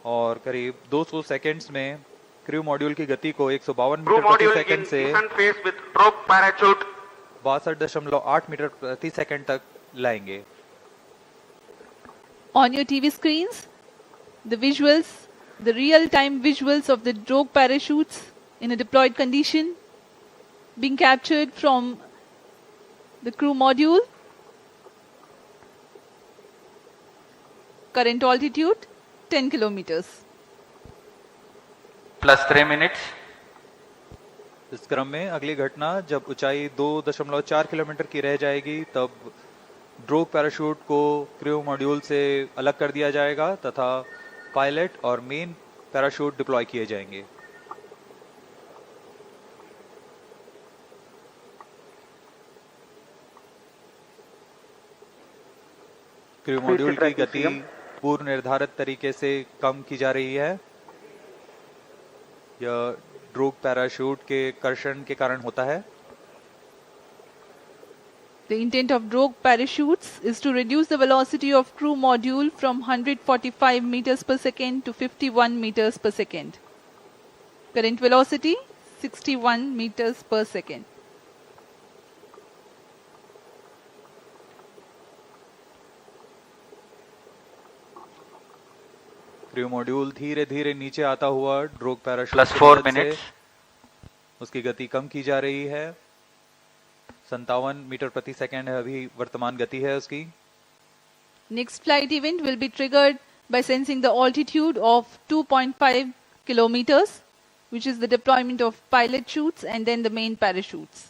और करीब 200 सेकंड्स में क्रू मॉड्यूल की गति को 152 Crew मीटर प्रति module सेकंड in से descent phase with drogue parachute. 62.8 metre प्रति सेकंड तक लाएंगे। On your TV screens, the visuals, the real-time visuals of the drogue parachutes in a deployed condition being captured from the crew module. Current altitude 10 kilometers. Plus 3 minutes. इस क्रम में अगली घटना जब ऊंचाई 2.4 किलोमीटर की रह जाएगी तब ड्रोग पैराशूट को क्रू मॉड्यूल से अलग कर दिया जाएगा तथा पायलट और मेन पैराशूट डिप्लॉय किए जाएंगे। क्रू मॉड्यूल की गति पूर्व निर्धारित तरीके से कम की जा रही है। यह ड्रोग पैराशूट के कर्षण के कारण होता है। The intent of drogue parachutes is to reduce the velocity of crew module from 145 meters per second to 51 meters per second. Current velocity 61 meters per second. Crew module धीरे धीरे नीचे आता हुआ ड्रोग पैराशूट Plus 4 minutes. उसकी गति कम की जा रही है। 57 मीटर प्रति सेकंड है अभी वर्तमान गति है उसकी। Next flight event will be triggered by sensing the altitude of 2.5 kilometers, which is the deployment of pilot chutes and then the main parachutes.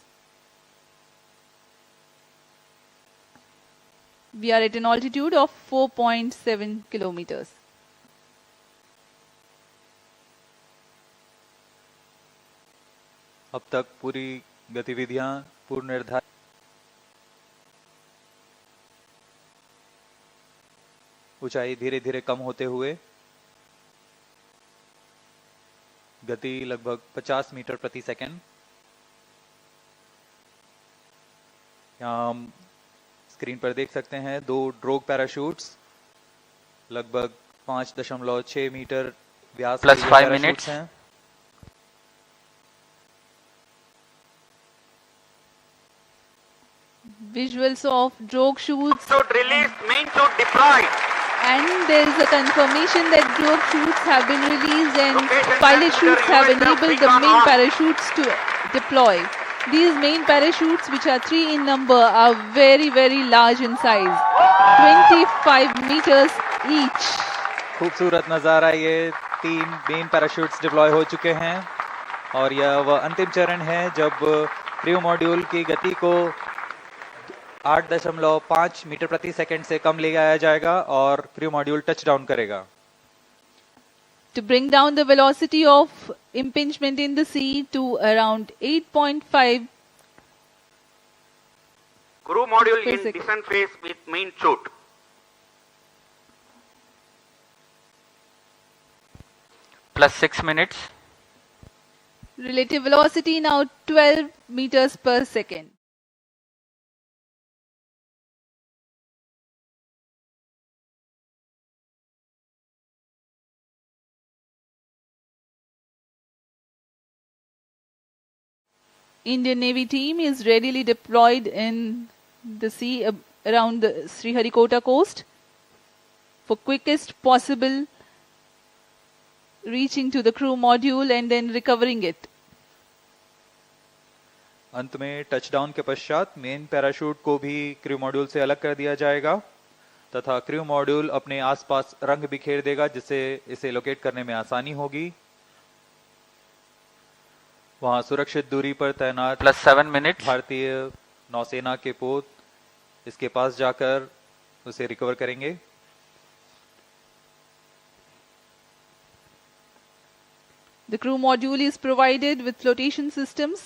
We are at an altitude of 4.7 kilometers. अब तक पूरी गतिविधियां पूर्व निर्धारित ऊंचाई धीरे धीरे कम होते हुए गति लगभग 50 मीटर प्रति सेकंड। यहाँ हम स्क्रीन पर देख सकते हैं दो ड्रोग पैराशूट्स लगभग 5.6 मीटर व्यास Plus 5 minutes. हैं। Visuals of drogue chutes, Chute released, main chute deployed. and there is a confirmation that drogue chutes have been released and Location pilot transmitter chutes have reverse enabled the beacon main on. parachutes to deploy. These main parachutes, which are 3 in number, are very, very large in size, 25 meters each. खूबसूरत नजारा, ये 3 main parachutes deploy हो चुके हैं और यह वह अंतिम चरण है जब क्रू मॉड्यूल की गति को 8.5 मीटर प्रति सेकंड से कम ले आया जाएगा और क्रू मॉड्यूल टच डाउन करेगा। To bring down the velocity of impingement in the sea to around 8.5 Crew module per in second. descent phase with main chute. Plus 6 minutes. Relative velocity now 12 meters per second. Indian Navy team is readily deployed in the sea around the Sriharikota coast for quickest possible reaching to the crew module and then recovering it. अंत में touchdown के पश्चात main parachute को भी crew module से अलग कर दिया जाएगा तथा क्रू मॉड्यूल अपने आसपास रंग बिखेर देगा जिससे इसे लोकेट करने में आसानी होगी। वहां सुरक्षित दूरी पर तैनात Plus 7 minutes. भारतीय नौसेना के पोत इसके पास जाकर उसे रिकवर करेंगे। The crew module is provided with flotation systems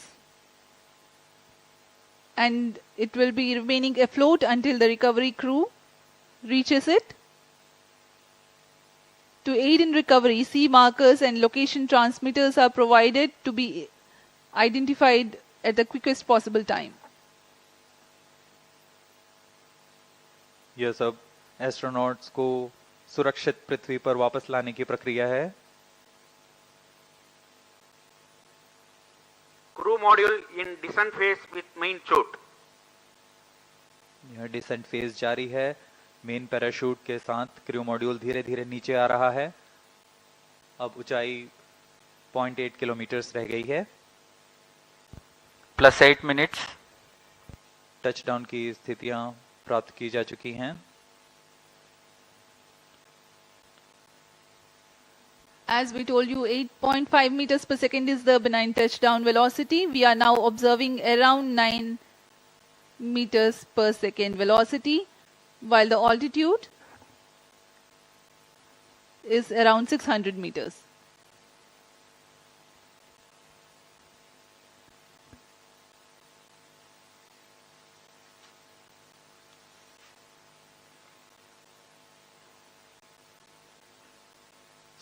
and it will be remaining afloat until the recovery crew reaches it. To aid in recovery, sea markers and location transmitters are provided to be identified at the quickest possible time. यह सब astronauts को सुरक्षित पृथ्वी पर वापस लाने की प्रक्रिया है। Crew module in descent phase with main chute. यह डिसेंट फेज जारी है। मेन पैराशूट के साथ क्रू मॉड्यूल धीरे धीरे नीचे आ रहा है। अब ऊंचाई 0.8 किलोमीटर रह गई है। +8 minutes. टचडाउन की स्थितियां प्राप्त की जा चुकी हैं। As we told you, 8.5 meters per second is the benign touchdown velocity. We are now observing around 9 meters per second velocity, while the altitude is around 600 meters.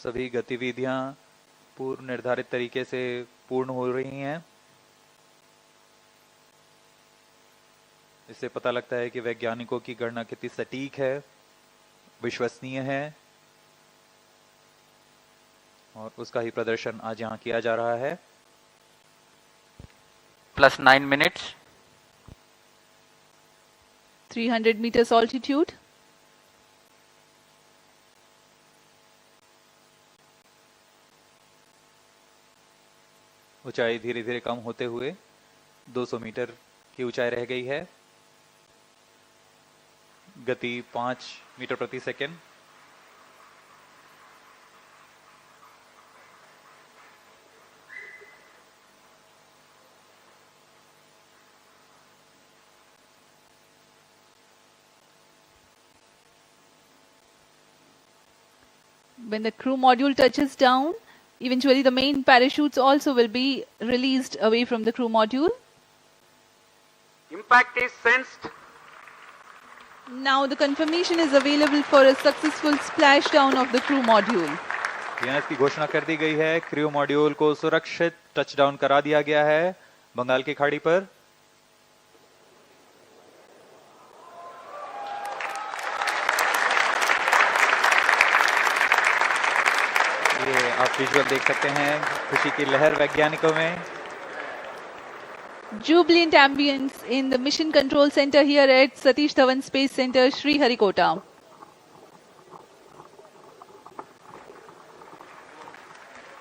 सभी गतिविधियां पूर्व निर्धारित तरीके से पूर्ण हो रही हैं। इससे पता लगता है कि वैज्ञानिकों की गणना कितनी सटीक है, विश्वसनीय है, और उसका ही प्रदर्शन आज यहां किया जा रहा है। +9 minutes. 300 meters altitude. ऊंचाई धीरे धीरे कम होते हुए 200 मीटर की ऊंचाई रह गई है। गति 5 मीटर प्रति second. When the crew module touches down, eventually the main parachutes also will be released away from the crew module. Impact is sensed. Now the confirmation is available for a successful splashdown of the crew module. यहाँ इसकी घोषणा कर दी गई है। Crew module को सुरक्षित touchdown करा दिया गया है बंगाल की खाड़ी पर। ये आप विजुअल देख सकते हैं, खुशी की लहर वैज्ञानिकों में। Jubilant ambience in the Mission Control Center here at Satish Dhawan Space Center, Sriharikota.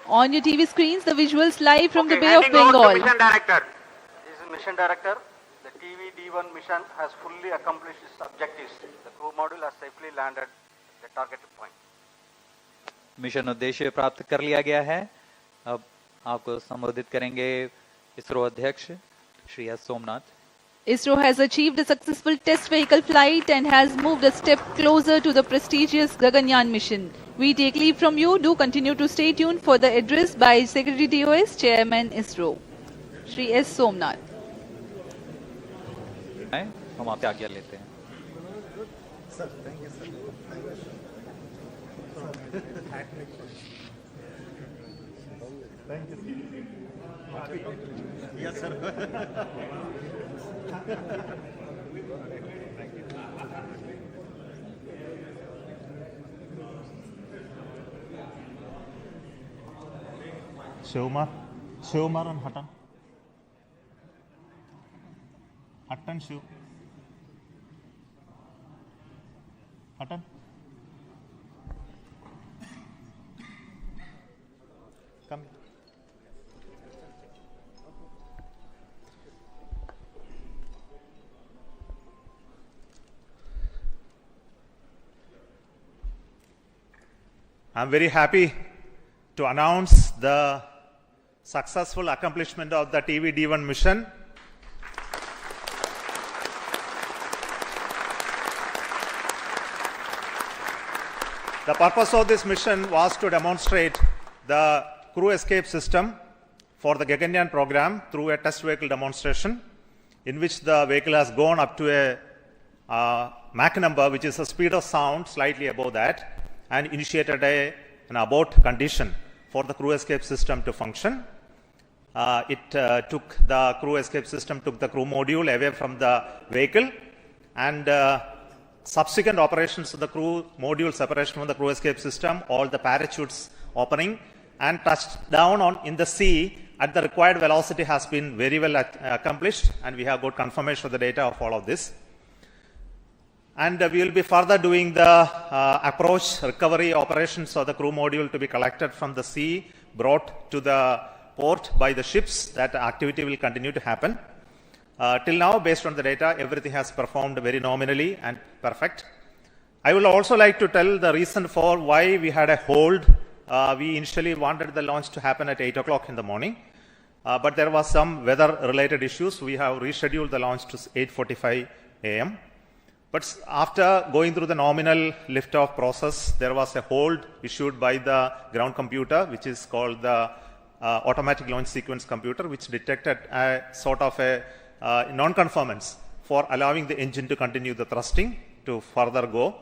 On your TV screens, the visuals live from the Bay of Handing over to Bengal. Mission Director. This is Mission Director. The TV-D1 mission has fully accomplished its objectives. The crew module has safely landed at the targeted point. Mission उद्देश्य प्राप्त कर लिया गया है। अब आपको संबोधित करेंगे इसरो अध्यक्ष Shri S Somnath. ISRO has achieved a successful test vehicle flight and has moved a step closer to the prestigious Gaganyaan mission. We take leave from you. Do continue to stay tuned for the address by Secretary DOS, Chairman ISRO, Shri S. Somnath. हम आपसे आज्ञा लेते हैं। Yes, sir. Shivkumar and Hutton. Hutton, Shiv. Hutton. Come. I'm very happy to announce the successful accomplishment of the TV-D1 mission. The purpose of this mission was to demonstrate the crew escape system for the Gaganyaan program through a test vehicle demonstration in which the vehicle has gone up to a Mach number, which is the speed of sound, slightly above that, and initiated an abort condition for the crew escape system to function. The crew escape system took the crew module away from the vehicle, and subsequent operations of the crew module separation from the crew escape system, all the parachutes opening, and touched down in the sea at the required velocity has been very well accomplished, and we have got confirmation of the data of all of this. And we will be further doing the approach recovery operations of the crew module to be collected from the sea, brought to the port by the ships. That activity will continue to happen. Till now, based on the data, everything has performed very nominally and perfect. I would also like to tell the reason for why we had a hold. We initially wanted the launch to happen at 8 o'clock in the morning, but there was some weather-related issues. We have rescheduled the launch to 8:45 a.m. But after going through the nominal liftoff process, there was a hold issued by the ground computer, which is called the automatic launch sequence computer, which detected a sort of a non-conformance for allowing the engine to continue the thrusting to further go.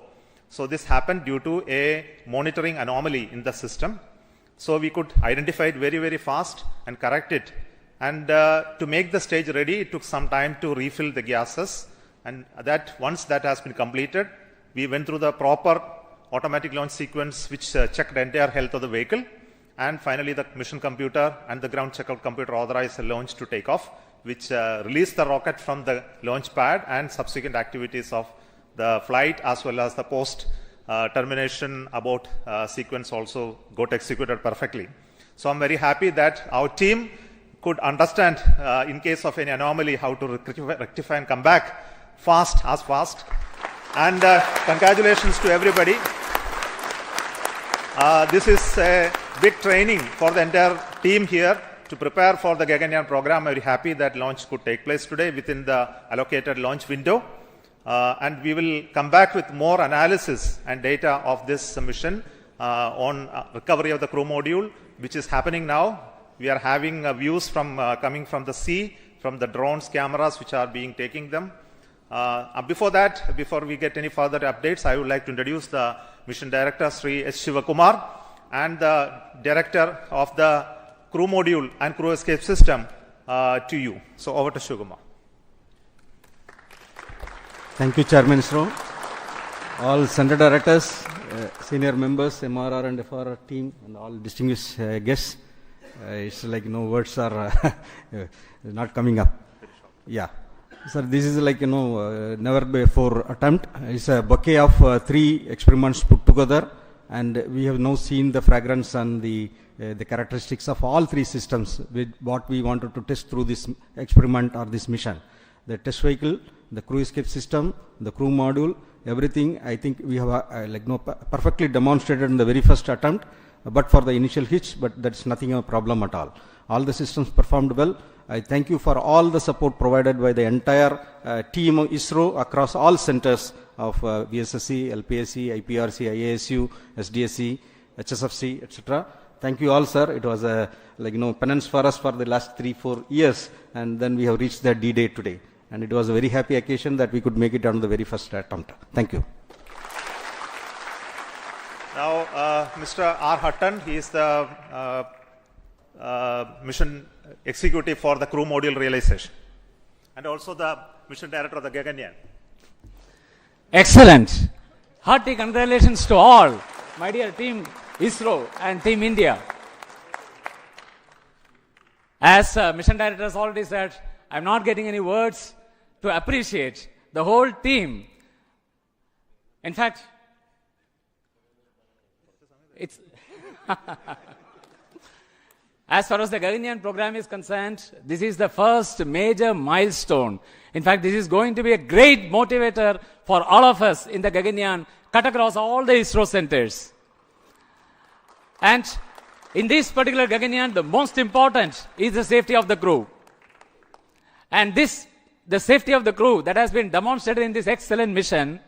So this happened due to a monitoring anomaly in the system. So we could identify it very, very fast and correct it. And to make the stage ready, it took some time to refill the gases. And that once that has been completed, we went through the proper automatic launch sequence, which checked the entire health of the vehicle. And finally, the mission computer and the ground checkout computer authorized the launch to take off, which released the rocket from the launch pad, and subsequent activities of the flight as well as the post termination abort sequence also got executed perfectly. So I'm very happy that our team could understand in case of any anomaly how to rectify and come back fast. And congratulations to everybody. This is a big training for the entire team here to prepare for the Gaganyaan program. I'm very happy that launch could take place today within the allocated launch window. And we will come back with more analysis and data of this mission on recovery of the crew module, which is happening now. We are having views from coming from the sea, from the drones, cameras which are being taking them. Before we get any further updates, I would like to introduce the mission director, Sri S. Shivakumar, and the director of the crew module and crew escape system to you. So over to Shivakumar. Thank you, Chairman ISRO. All center directors, senior members, MRR and FRR team, and all distinguished guests. It's like no words are not coming up. Yeah. Sir, this is like, never before attempt. It's a bouquet of 3 experiments put together, and we have now seen the fragrance and the characteristics of all 3 systems with what we wanted to test through this experiment or this mission. The test vehicle, the crew escape system, the crew module, everything I think we have perfectly demonstrated in the very first attempt, but for the initial hitch, but that's nothing a problem at all. All the systems performed well. I thank you for all the support provided by the entire team of ISRO across all centers of VSSC, LPSC, IPRC, IASU, SDSC, HSFC, etc. Thank you all, sir. It was a penance for us for the last 3-4 years, and then we have reached the D-Day today. And it was a very happy occasion that we could make it on the very first attempt. Thank you. Now, Mr. R. Hutton, he is the mission executive for the crew module realization, and also the mission director of the Gaganyaan. Excellent. Hearty congratulations to all, my dear team ISRO and team India. As mission director has already said, I'm not getting any words to appreciate the whole team. In fact, it's as far as the Gaganyaan program is concerned, this is the first major milestone. In fact, this is going to be a great motivator for all of us in the Gaganyaan, cut across all the ISRO centers. And in this particular Gaganyaan, the most important is the safety of the crew. And the safety of the crew that has been demonstrated in this excellent mission,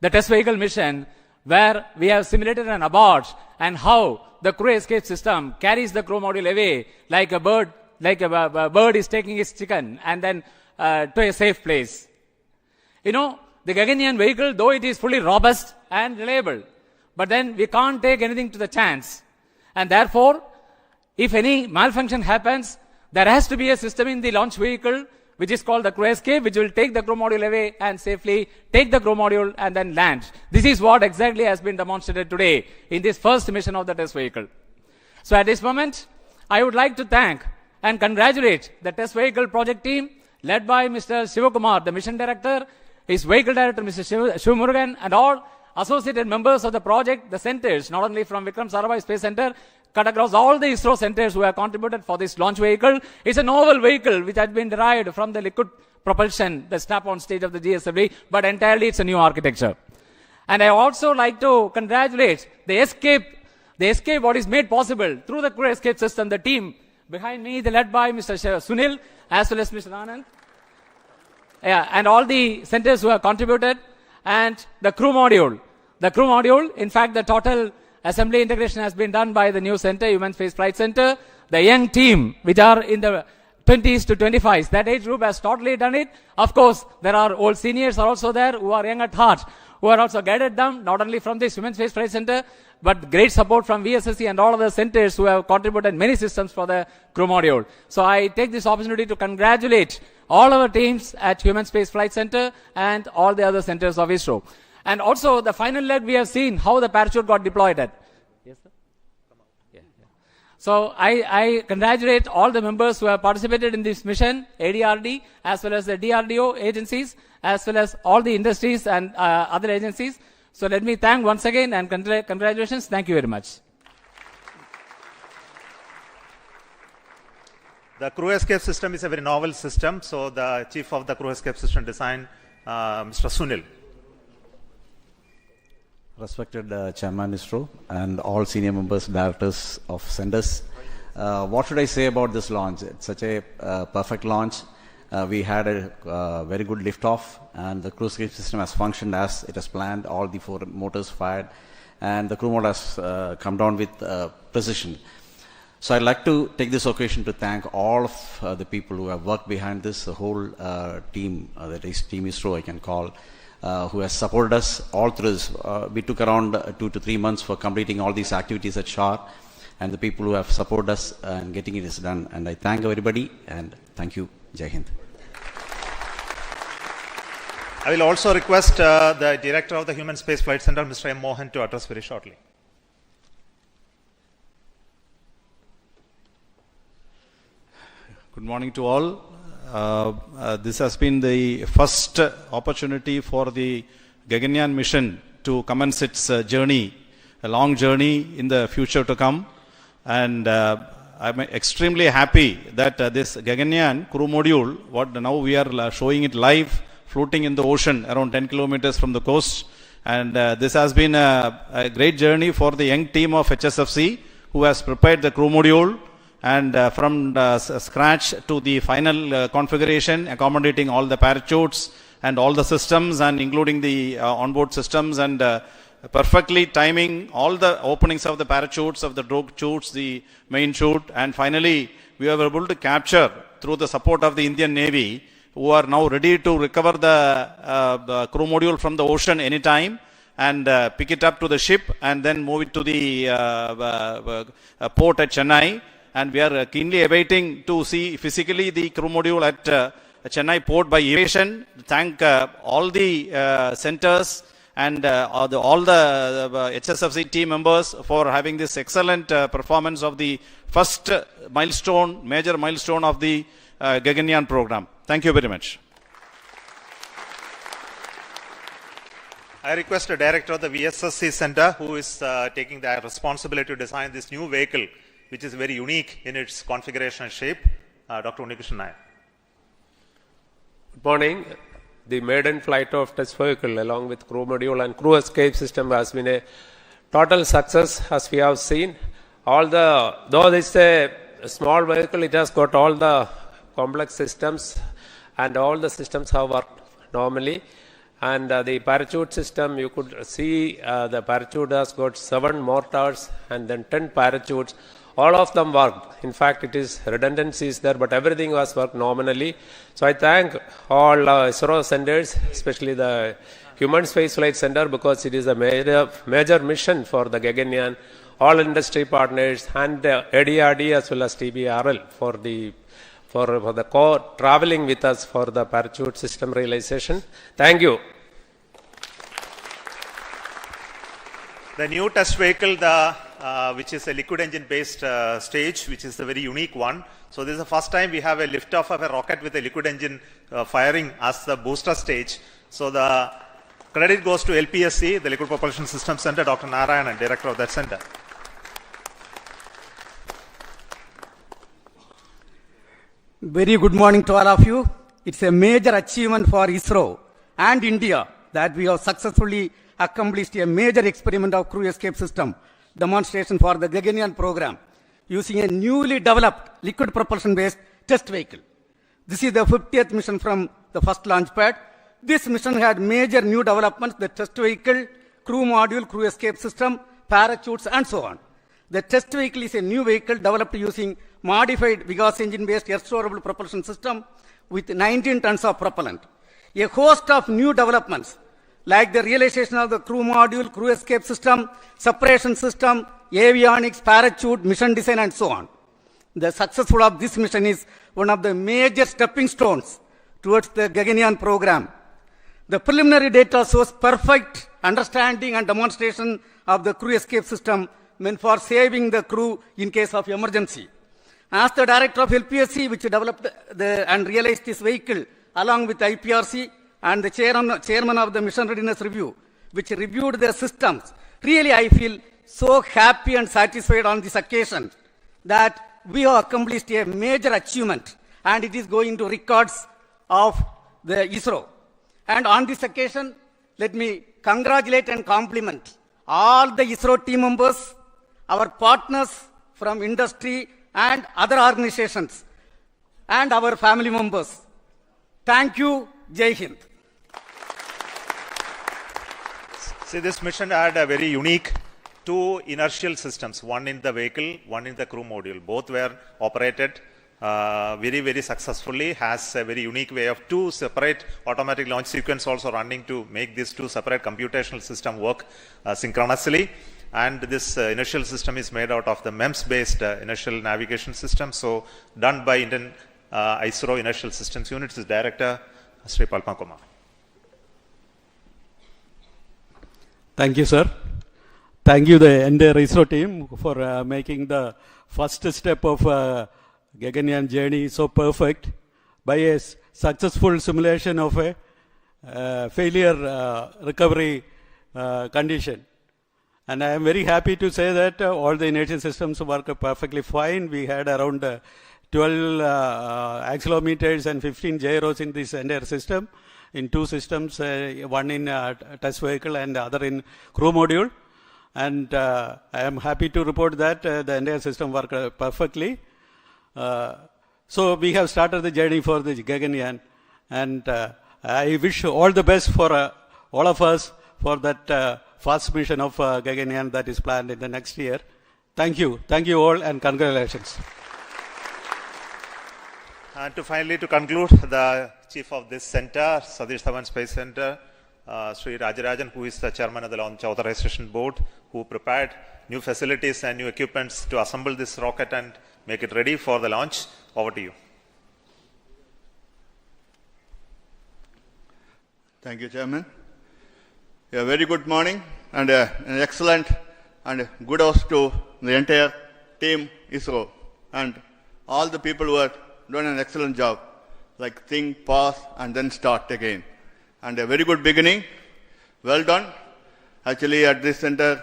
the test vehicle mission, where we have simulated an abort and how the crew escape system carries the crew module away like a bird is taking its chicken and then to a safe place. The Gaganyaan vehicle, though it is fully robust and reliable, but then we can't take anything to the chance. And therefore, if any malfunction happens, there has to be a system in the launch vehicle which is called the crew escape, which will take the crew module away and safely take the crew module and then land. This is what exactly has been demonstrated today in this first mission of the test vehicle. So at this moment, I would like to thank and congratulate the test vehicle project team led by Mr. Shivakumar, the mission director, his vehicle director, Mr. Shivamurugan, and all associated members of the project, the centers, not only from Vikram Sarabhai Space Center, cut across all the ISRO centers who have contributed for this launch vehicle. It's a novel vehicle which has been derived from the liquid propulsion, the strap-on stage of the GSLV, but entirely it's a new architecture. And I also like to congratulate the escape what is made possible through the crew escape system, the team behind me, led by Mr. Sunil, as well as Mr. Anand, and all the centers who have contributed, and the crew module. The crew module, in fact, the total assembly integration has been done by the new center, Human Space Flight Center. The young team, which are in the 20s to 25s, that age group has totally done it. Of course, there are old seniors are also there who are young at heart, who are also guided them, not only from this Human Space Flight Center, but great support from VSSC and all other centers who have contributed many systems for the crew module. So I take this opportunity to congratulate all our teams at Human Space Flight Center and all the other centers of ISRO. And also the final leg, we have seen how the parachute got deployed at. Yes, sir? Yeah. So I congratulate all the members who have participated in this mission, ADRD, as well as the DRDO agencies, as well as all the industries and other agencies. So let me thank once again and congratulations. Thank you very much. The crew escape system is a very novel system. So the chief of the crew escape system design, Mr. Sunil. Respected Chairman ISRO and all senior members, directors of centers. What should I say about this launch? It's such a perfect launch. We had a very good liftoff, and the crew escape system has functioned as it has planned. All the 4 motors fired, and the crew mode has come down with precision. So I'd like to take this occasion to thank all of the people who have worked behind this, the whole team, that is Team ISRO I can call, who has supported us all through this. We took around 2 to 3 months for completing all these activities at SHAR, and the people who have supported us and getting it is done. And I thank everybody, and thank you. Jai Hind. I will also request the Director of the Human Space Flight Center, Mr. M. Mohan, to address very shortly. Good morning to all. This has been the first opportunity for the Gaganyaan mission to commence its journey, a long journey in the future to come. And I'm extremely happy that this Gaganyaan crew module, what now we are showing it live, floating in the ocean around 10 kilometers from the coast. And this has been a great journey for the young team of HSFC who has prepared the crew module, and from scratch to the final configuration, accommodating all the parachutes and all the systems, and including the onboard systems, and perfectly timing all the openings of the parachutes, of the drogue chutes, the main chute, and finally we were able to capture through the support of the Indian Navy, who are now ready to recover the crew module from the ocean anytime and pick it up to the ship and then move it to the port at Chennai. And we are keenly awaiting to see physically the crew module at Chennai port by aviation. Thank all the centers and all the HSFC team members for having this excellent performance of the first milestone, major milestone of the Gaganyaan program. Thank you very much. I request the Director of the VSSC Center, who is taking the responsibility to design this new vehicle, which is very unique in its configuration and shape, Dr. Unnikrishnan Nair. Good morning. The maiden flight of test vehicle along with crew module and crew escape system has been a total success, as we have seen. Though this is a small vehicle, it has got all the complex systems, and all the systems have worked normally. And the parachute system, you could see the parachute has got 7 mortars and then 10 parachutes. All of them worked. In fact, it is redundancies there, but everything was worked nominally. So I thank all ISRO centers, especially the Human Space Flight Center, because it is a major mission for the Gaganyaan, all industry partners, and ADRD as well as TBRL for the for the traveling with us for the parachute system realization. Thank you. The new test vehicle, which is a liquid engine based stage, which is a very unique one. So this is the first time we have a liftoff of a rocket with a liquid engine firing as the booster stage. So the credit goes to LPSC, the Liquid Propulsion System Center, Dr. Narayanan, director of that center. Very good morning to all of you. It's a major achievement for ISRO and India that we have successfully accomplished a major experiment of crew escape system demonstration for the Gaganyaan program using a newly developed liquid propulsion based test vehicle. This is the 50th mission from the first launch pad. This mission had major new developments: the test vehicle, crew module, crew escape system, parachutes, and so on. The test vehicle is a new vehicle developed using modified Vigas engine-based air-storable propulsion system with 19 tons of propellant. A host of new developments like the realization of the crew module, crew escape system, separation system, avionics, parachute, mission design, and so on. The success of this mission is one of the major stepping stones towards the Gaganyaan program. The preliminary data shows perfect understanding and demonstration of the crew escape system meant for saving the crew in case of emergency. As the director of LPSC, which developed and realized this vehicle along with IPRC, and the chairman of the Mission Readiness Review, which reviewed their systems, really I feel so happy and satisfied on this occasion that we have accomplished a major achievement, and it is going to records of the ISRO. And on this occasion, let me congratulate and compliment all the ISRO team members, our partners from industry and other organizations, and our family members. Thank you. Jai Hind. See, this mission had a very unique two inertial systems, one in the vehicle, one in the crew module. Both were operated very, very successfully, has a very unique way of two separate automatic launch sequence also running to make these two separate computational system work synchronously. And this inertial system is made out of the MEMS-based inertial navigation system. So done by Indian ISRO Inertial Systems Unit's Director, Sri Palma Kumar. Thank you, sir. Thank you, the entire ISRO team, for making the first step of Gaganyaan journey so perfect by a successful simulation of a failure recovery condition. And I am very happy to say that all the inertial systems work perfectly fine. We had around 12 accelerometers and 15 gyros in this entire system, in two systems, one in test vehicle and the other in crew module. And I am happy to report that the entire system worked perfectly. So we have started the journey for the Gaganyaan, and I wish all the best for all of us for that first mission of Gaganyaan that is planned in the next year. Thank you all, and congratulations. And to conclude, the chief of this center, Satish Dhawan Space Center, Sri Rajarajan, who is the chairman of the Launch Authorization Board, who prepared new facilities and new equipments to assemble this rocket and make it ready for the launch. Over to you. Thank you, Chairman. A very good morning and an excellent and good house to the entire team ISRO and all the people who are doing an excellent job, like think, pause, and then start again. And a very good beginning. Well done. Actually, at this center,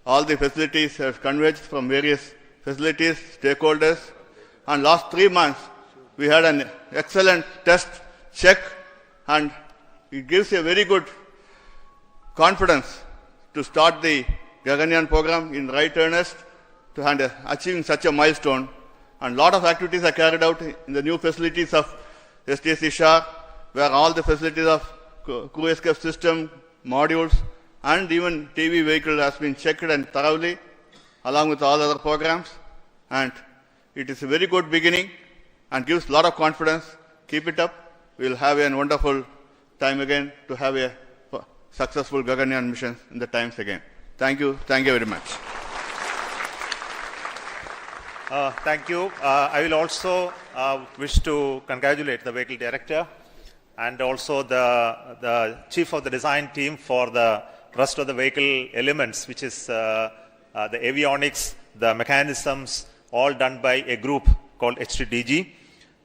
all the facilities have converged from various facilities, stakeholders, and last 3 months, we had an excellent test check, and it gives a very good confidence to start the Gaganyaan program in right earnest and achieving such a milestone. And a lot of activities are carried out in the new facilities of STC Shah, where all the facilities of crew escape system, modules, and even TV vehicle has been checked and thoroughly, along with all other programs. And it is a very good beginning and gives a lot of confidence. Keep it up. We will have a wonderful time again to have a successful Gaganyaan mission in the times again. Thank you. Thank you very much. Thank you. I will also wish to congratulate the vehicle director and also the chief of the design team for the rest of the vehicle elements, which is the avionics, the mechanisms, all done by a group called HTDG.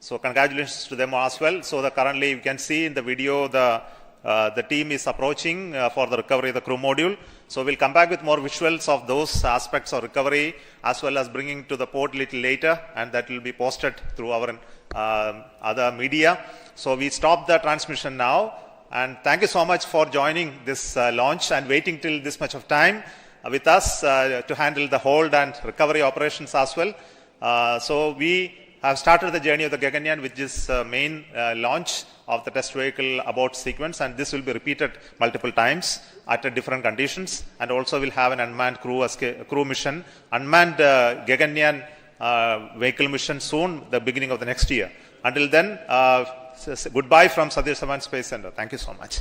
So congratulations to them as well. So currently you can see in the video the team is approaching for the recovery of the crew module. So we'll come back with more visuals of those aspects of recovery as well as bringing to the port a little later, and that will be posted through our other media. So we stop the transmission now, and thank you so much for joining this launch and waiting till this much of time with us to handle the hold and recovery operations as well. So we have started the journey of the Gaganyaan with this main launch of the test vehicle abort sequence, and this will be repeated multiple times at different conditions, and also will have an unmanned crew mission, unmanned Gaganyaan vehicle mission soon, the beginning of the next year. Until then, goodbye from Satish Dhawan Space Center. Thank you so much.